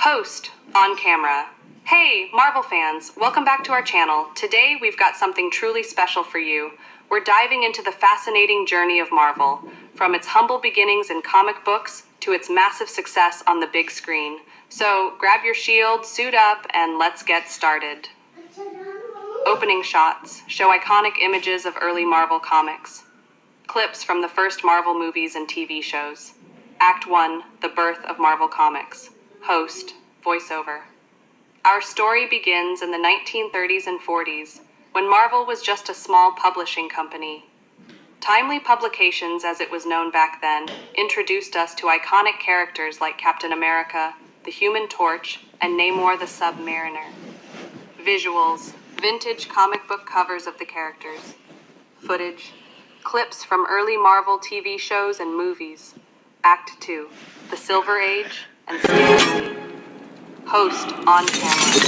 Host, on camera. Hey, Marvel fans, welcome back to our channel. Today we've got something truly special for you. We're diving into the fascinating journey of Marvel, from its humble beginnings in comic books to its massive success on the big screen. So grab your shield, suit up, and let's get started. Opening shots show iconic images of early Marvel comics. Clips from the first Marvel movies and TV shows. Act 1, The Birth of Marvel Comics. Host, voiceover. Our story begins in the 1930s and 40s, when Marvel was just a small publishing company. Timely Publications, as it was known back then, introduced us to iconic characters like Captain America, the Human Torch, and Namor the Submariner. Visuals, vintage comic book covers of the characters. Footage, clips from early Marvel TV shows and movies. Act 2, The Silver Age and CNC. Host, on camera.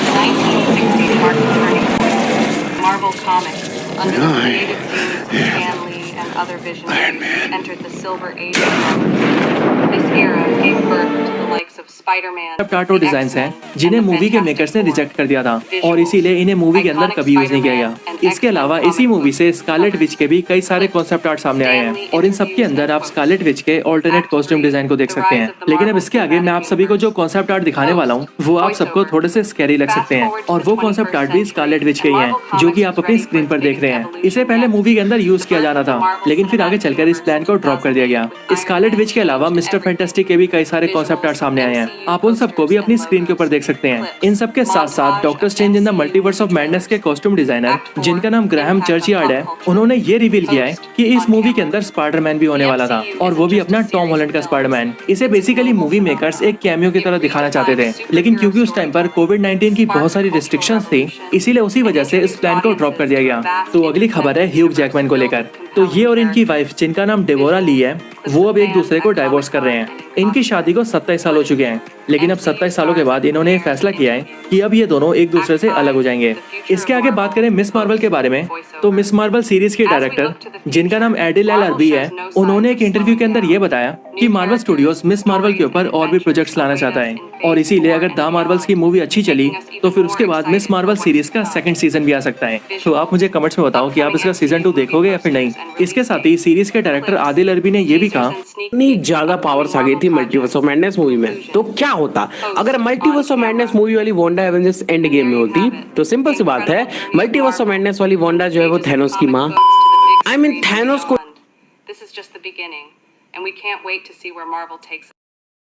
The 1960s marked a turning point. Marvel Comics, under the creative genius of Stan Lee and other visionaries, entered the Silver Age of Marvel. This era gave birth to the likes of Spider-Man, tattoo designs हैं जिन्हें movie के makers ने reject कर दिया था और इसीलिए इन्हें मूवी के अंदर कभी यूज नहीं किया गया। इसके अलावा इसी मूवी से स्कारलेट विच के भी कई सारे कॉन्सेप्ट आर्ट सामने आए हैं और इन सब के अंदर आप स्कारलेट विच के ऑल्टरनेट कॉस्ट्यूम डिजाइन को देख सकते हैं। लेकिन अब इसके आगे मैं आप सभी को जो कॉन्सेप्ट आर्ट दिखाने वाला हूँ वो आप सबको थोड़े से स्कैरी लग सकते हैं और वो कॉन्सेप्ट आर्ट भी स्कारलेट विच के ही हैं जो कि आप अपनी स्क्रीन पर देख रहे हैं। इसे पहले मूवी के अंदर यूज किया जाना था लेकिन फिर आगे चलकर इस प्लान को ड्रॉप कर दिया गया। स्कारलेट विच के अलावा मिस्टर फैंटास्टिक के भी कई सारे कॉन्सेप्ट आर्ट सामने आए हैं, आप उन सबको भी अपनी स्क्रीन के ऊपर देख सकते हैं। इन सब के साथ साथ doctor strange in the multiverse of madness के कॉस्ट्यूम डिजाइनर जिनका नाम ग्राहम चर्चयार्ड है, उन्होंने ये रिवील किया है कि इस मूवी के अंदर स्पाइडरमैन भी होने वाला था और वो भी अपना टॉम हॉलैंड का स्पाइडरमैन। इसे बेसिकली मूवी मेकर्स एक कैमियो की तरह दिखाना चाहते थे लेकिन क्योंकि उस टाइम पर कोविड-19 की बहुत सारी रिस्ट्रिक्शंस थी इसीलिए उसी वजह से इस प्लान को ड्रॉप कर दिया गया। तो अगली खबर है ह्यूग जैकमैन को लेकर। तो ये और इनकी वाइफ जिनका नाम डेबोरा ली है वो अब एक दूसरे को डाइवोर्स कर रहे हैं। इनकी शादी को 27 साल हो चुके हैं लेकिन अब 27 सालों के बाद इन्होंने फैसला किया है कि अब ये दोनों एक दूसरे से अलग हो जाएंगे। इसके आगे बात करें मिस मार्वल के बारे में तो मिस मार्वल सीरीज के डायरेक्टर जिनका नाम एडिल एल अरबी है, उन्होंने एक इंटरव्यू के अंदर ये बताया कि मार्वल स्टूडियोज मिस मार्वल के ऊपर और भी प्रोजेक्ट्स लाना चाहता है और इसीलिए अगर द मार्वल्स की मूवी अच्छी चली तो फिर उसके बाद मिस मार्वल सीरीज का सेकंड सीजन भी आ सकता है। तो आप मुझे कमेंट्स में बताओ कि आप इसका सीजन 2 देखोगे या फिर नहीं। इसके साथ ही सीरीज के डायरेक्टर आदिल अरबी ने ये भी कहा इतनी ज्यादा पावर्स आ गई थी मल्टीवर्स ऑफ मैडनेस मूवी में, तो क्या होता अगर मल्टीवर्स ऑफ मैडनेस मूवी वाली वांडा एवेंजर्स एंड गेम में होती। तो सिंपल सी बात है, मल्टीवर्स ऑफ मैडनेस वाली वांडा जो है वो थैनोस की माँ, थैनोस को This is just the beginning, and we can't wait to see where Marvel takes